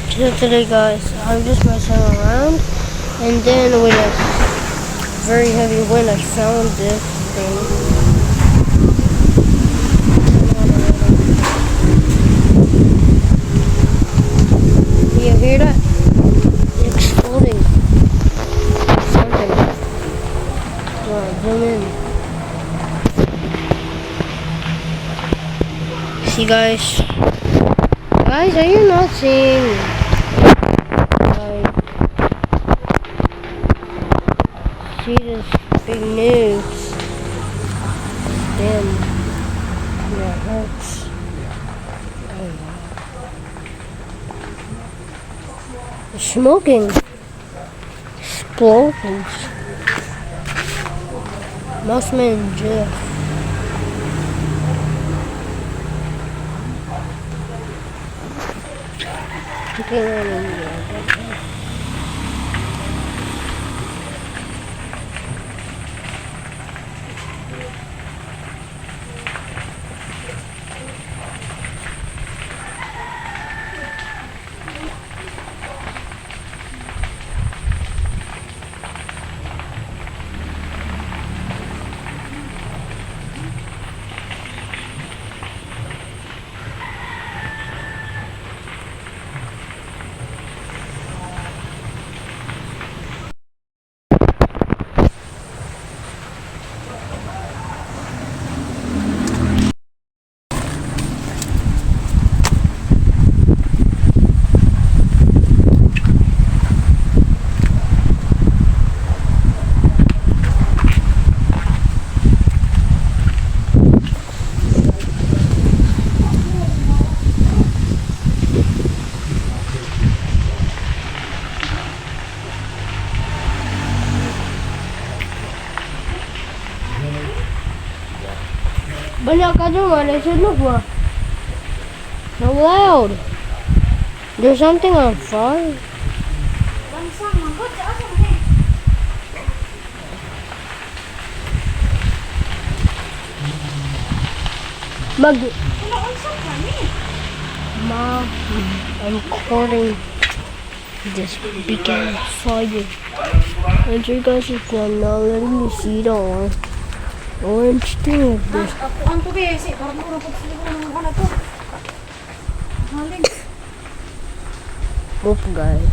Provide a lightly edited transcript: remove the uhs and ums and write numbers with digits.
So today guys, I'm just messing around and then with a very heavy wind I found this thing. You hear that? It's exploding. Something. Zoom in. See guys? Guys, are you not seeing? See this big news. Damn. Yeah, it hurts. Oh, wow. The smoking. Explosions. Mossman in jail. Banyak kacau they said look what? So loud. There's something on fire. Mag Ma, I'm recording this big fire. And you guys is not letting me see the orange thing of this. Oop guys.